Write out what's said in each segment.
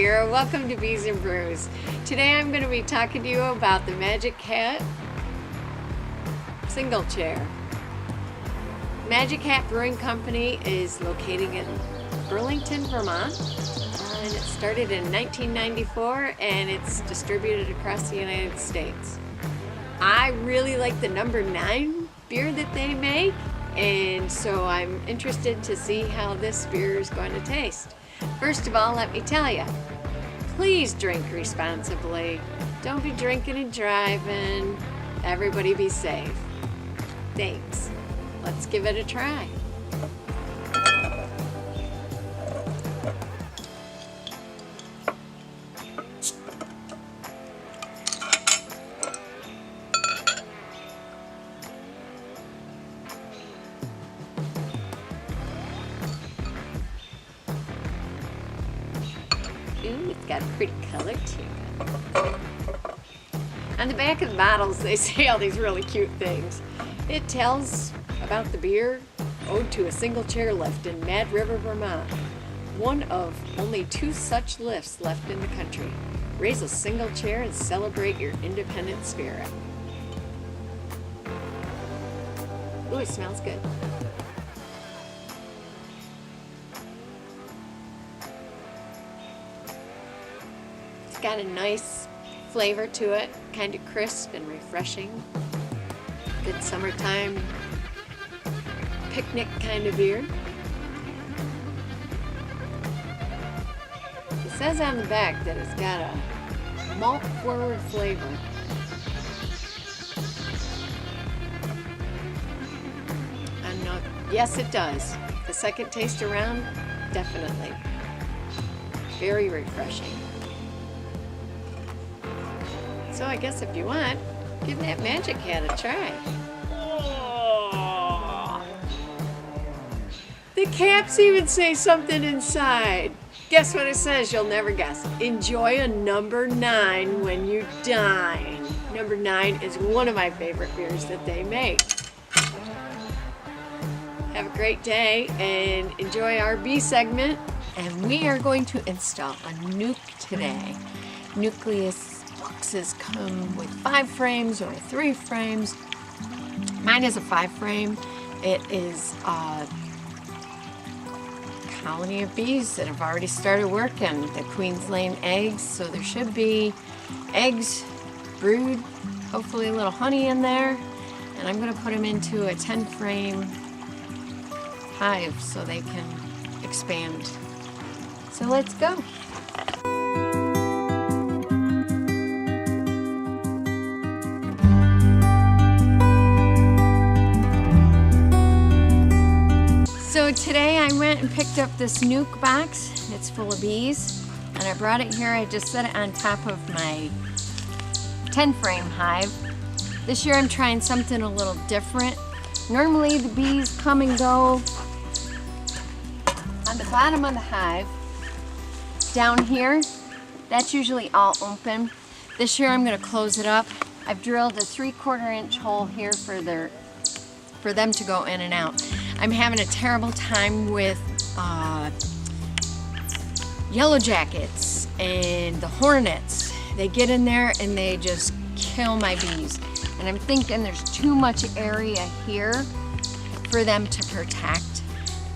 here. Welcome to Bees and Brews. Today I'm going to be talking to you about the Magic Hat single chair. Magic Hat Brewing Company is located in Burlington, Vermont. And it started in 1994 and it's distributed across the United States. I really like the number 9 beer that they make, and so I'm interested to see how this beer is going to taste. First of all, let me tell you, please drink responsibly. Don't be drinking and driving. Everybody be safe. Thanks. Let's give it a try. Ooh, it's got a pretty color too. On the back of the bottles, they say all these really cute things. It tells about the beer, ode to a single chair lift in Mad River, Vermont. One of only 2 such lifts left in the country. Raise a single chair and celebrate your independent spirit. Ooh, it smells good. It's got a nice flavor to it, kind of crisp and refreshing. Good summertime picnic kind of beer. It says on the back that it's got a malt forward flavor. And yes, it does. The second taste around, definitely. Very refreshing. So I guess if you want, give that Magic Hat a try. Oh. The caps even say something inside. Guess what it says? You'll never guess. Enjoy a number 9 when you dine. Number 9 is one of my favorite beers that they make. Have a great day and enjoy our bee segment. And we are going to install a NUC today. Nucleus boxes come with 5 frames or 3 frames. Mine is a 5 frame. It is a colony of bees that have already started working. The queen's laying eggs, so there should be eggs brewed, hopefully a little honey in there. And I'm going to put them into a 10 frame hive so they can expand. So let's go. So today I went and picked up this NUC box. It's full of bees, and I brought it here. I just set it on top of my 10 frame hive. This year I'm trying something a little different. Normally the bees come and go on the bottom of the hive. Down here, that's usually all open. This year I'm going to close it up. I've drilled a 3/4 inch hole here for them to go in and out. I'm having a terrible time with yellow jackets and the hornets. They get in there and they just kill my bees. And I'm thinking there's too much area here for them to protect.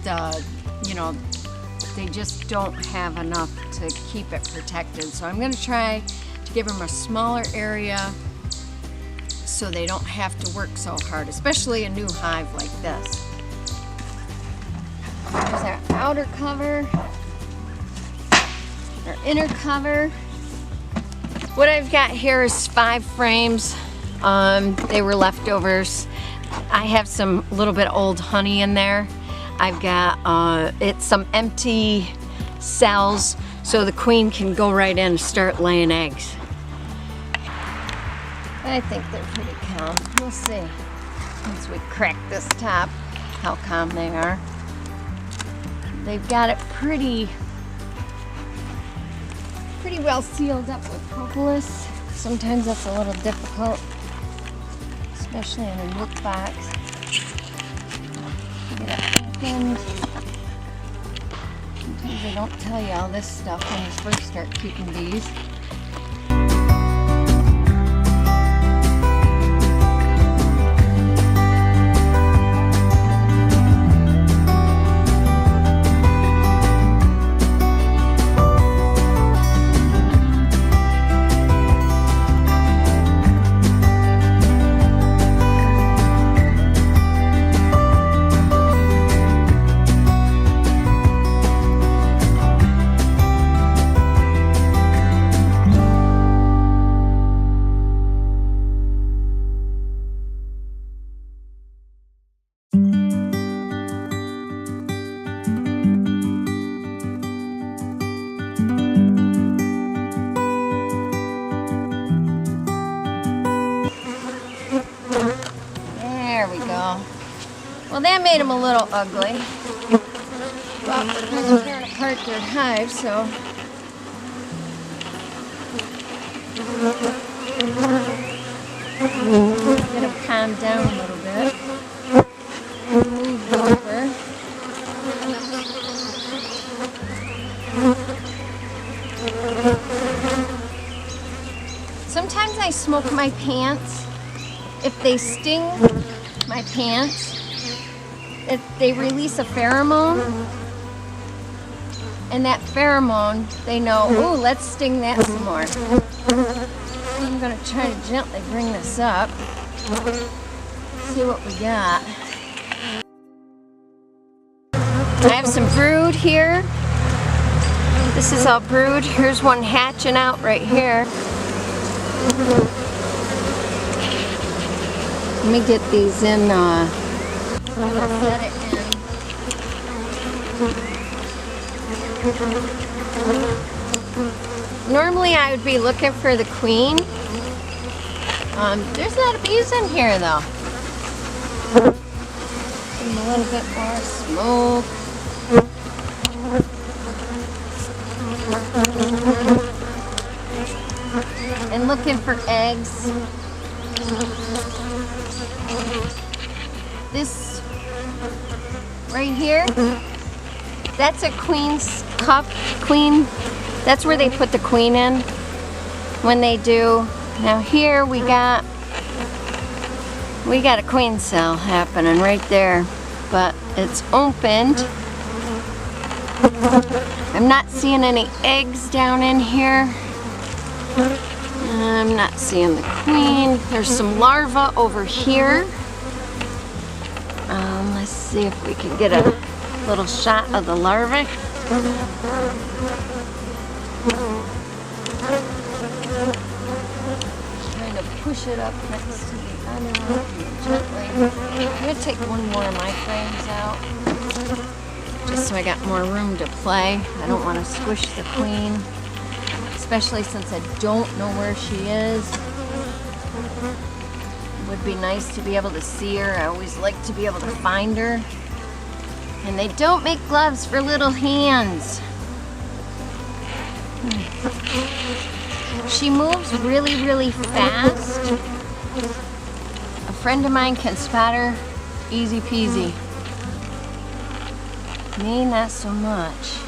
They just don't have enough to keep it protected. So I'm going to try to give them a smaller area so they don't have to work so hard, especially a new hive like this. There's our outer cover, our inner cover. What I've got here is 5 frames. They were leftovers. I have some little bit old honey in there. I've got it's some empty cells so the queen can go right in and start laying eggs. I think they're pretty calm. We'll see once we crack this top how calm they are. They've got it pretty well sealed up with propolis. Sometimes that's a little difficult, especially in a NUC box. Get it opened. Sometimes they don't tell you all this stuff when you first start keeping bees. Well, that made them a little ugly. Well, they're tearing apart their hive, so. Get them calmed down a little bit. Move over. Sometimes I smoke my pants. If they sting my pants, if they release a pheromone, and that pheromone, they know, ooh, let's sting that some more. I'm gonna try to gently bring this up, see what we got. I have some brood here. This is all brood. Here's one hatching out right here. Let me get these in, set it in. Normally I would be looking for the queen. There's not bees in here though. Give them a little bit more smoke. And looking for eggs. This right here, that's a queen's cup. Queen, that's where they put the queen in when they do. Now here we got a queen cell happening right there, but it's opened. I'm not seeing any eggs down in here. I'm not seeing the queen. There's some larvae over here. Let's see if we can get a little shot of the larvae. Trying to push it up next to the other one gently. I'm going to take one more of my frames out, just so I got more room to play. I don't want to squish the queen, especially since I don't know where she is. It would be nice to be able to see her. I always like to be able to find her. And they don't make gloves for little hands. She moves really, really fast. A friend of mine can spot her easy peasy. Me, not so much.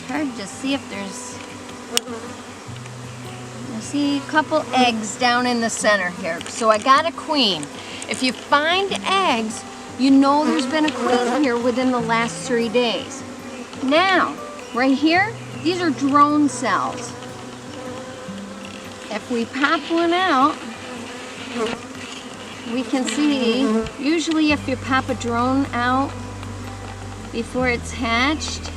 Hard to see if there's, I see a couple eggs down in the center here. So I got a queen. If you find eggs, you know there's been a queen here within the last 3 days. Now, right here, these are drone cells. If we pop one out, we can see, usually if you pop a drone out before it's hatched,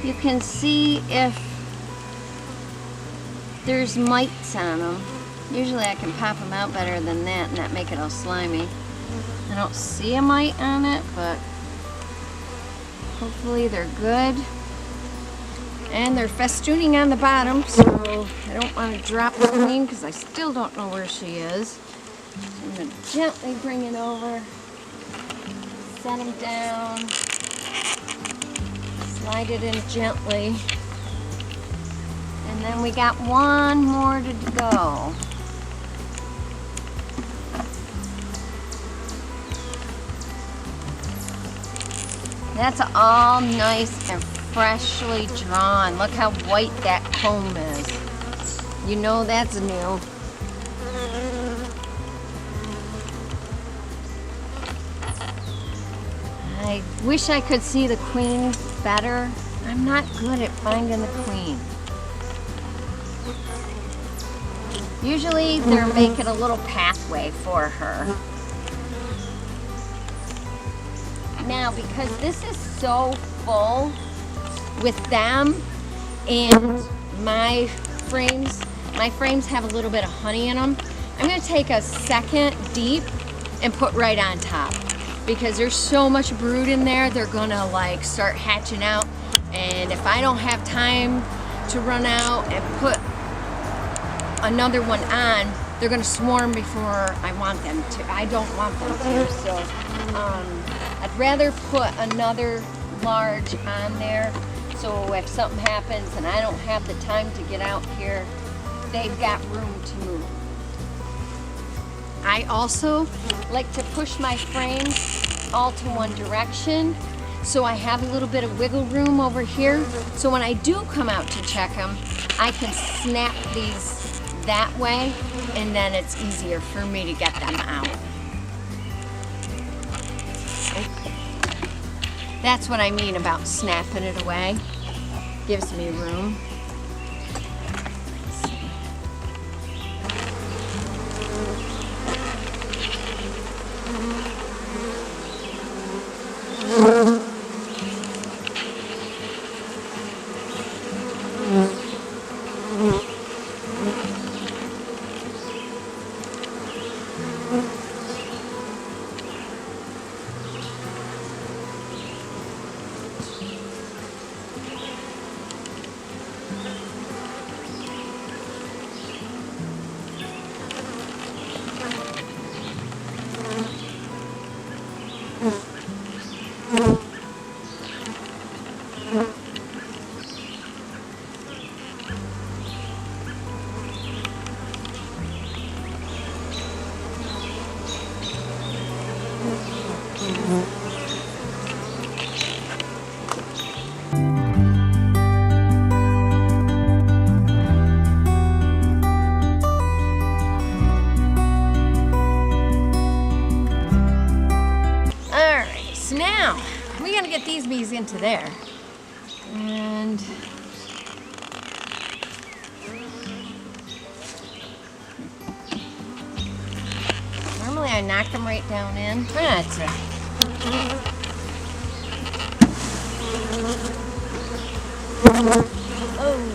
you can see if there's mites on them. Usually I can pop them out better than that and not make it all slimy. I don't see a mite on it, but hopefully they're good. And they're festooning on the bottom, so I don't want to drop the queen because I still don't know where she is. I'm going to gently bring it over, set them down, slide it in gently. then we got one more to go. That's all nice and freshly drawn. Look how white that comb is. You know that's new. I wish I could see the queen better. I'm not good at finding the queen. Usually they're making a little pathway for her. Now, because this is so full with them and my frames have a little bit of honey in them, I'm going to take a second deep and put right on top. Because there's so much brood in there, they're going to like start hatching out. And if I don't have time to run out and put another one on, they're going to swarm before I want them to. I don't want them to, so I'd rather put another large on there, so if something happens and I don't have the time to get out here, they've got room to move. I also like to push my frames all to one direction, so I have a little bit of wiggle room over here, so when I do come out to check them, I can snap these that way, and then it's easier for me to get them out. That's what I mean about snapping it away. Gives me room. Now, we gotta get these bees into there. And normally I knock them right down in. That's it. Oh.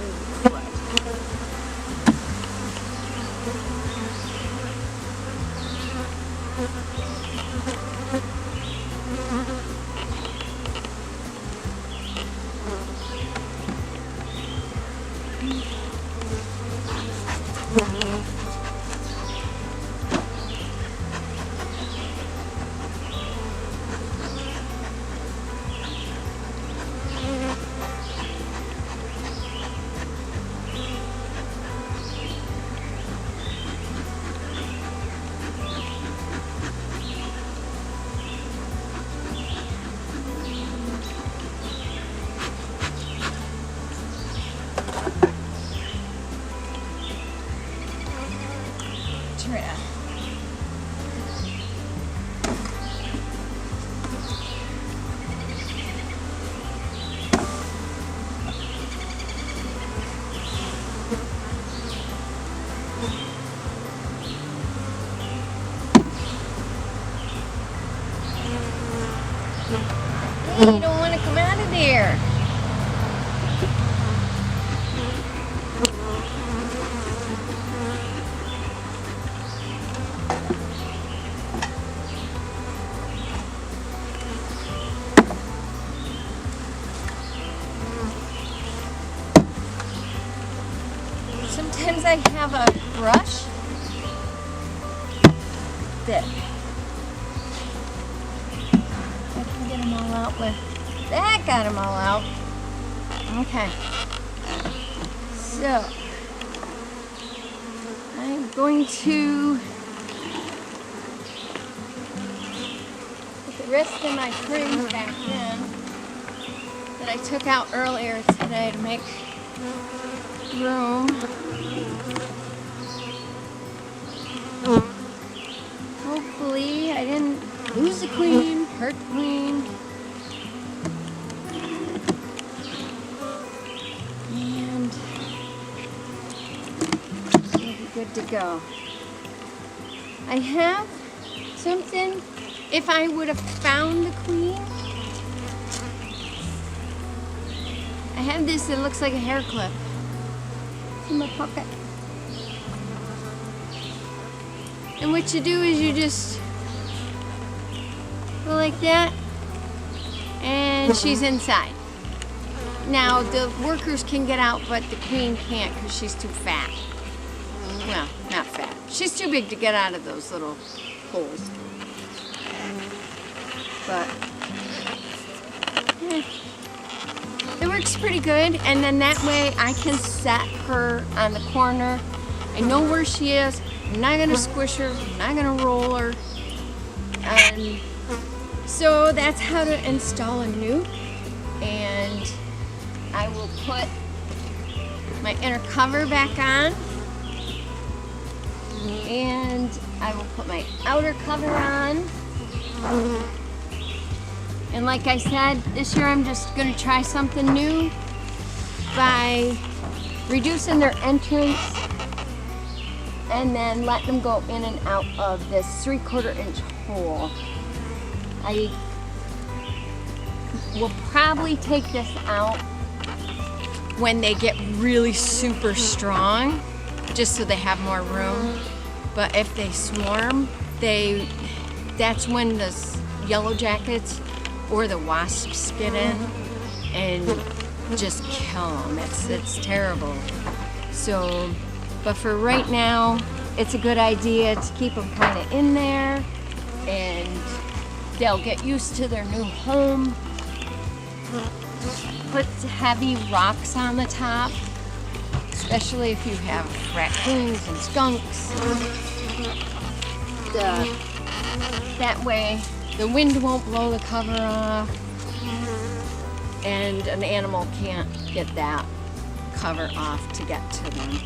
Hey, you don't want to come out of there. Sometimes I have a brush that I can get them all out with. That got them all out. Okay. So going to put the rest of my frames back in that I took out earlier today to make room. Hopefully I didn't lose the queen, hurt the queen. And we'll be good to go. I have something, if I would have found the queen, I have this that looks like a hair clip. It's in my pocket. And what you do is you just go like that, and she's inside. Now the workers can get out, but the queen can't because she's too fat. Well, not fat. She's too big to get out of those little holes. But it works pretty good, and then that way I can set her on the corner. I know where she is. I'm not gonna squish her, I'm not gonna roll her. And so that's how to install a NUC. And I will put my inner cover back on. And I will put my outer cover on. And like I said, this year I'm just gonna try something new by reducing their entrance and then let them go in and out of this 3/4 inch hole. I will probably take this out when they get really super strong, just so they have more room. But if they swarm, that's when the yellow jackets or the wasps get in and just kill them. It's terrible. So, but for right now, it's a good idea to keep them kind of in there, and they'll get used to their new home. Put heavy rocks on the top, especially if you have raccoons and skunks. That way the wind won't blow the cover off, and an animal can't get that cover off to get to them.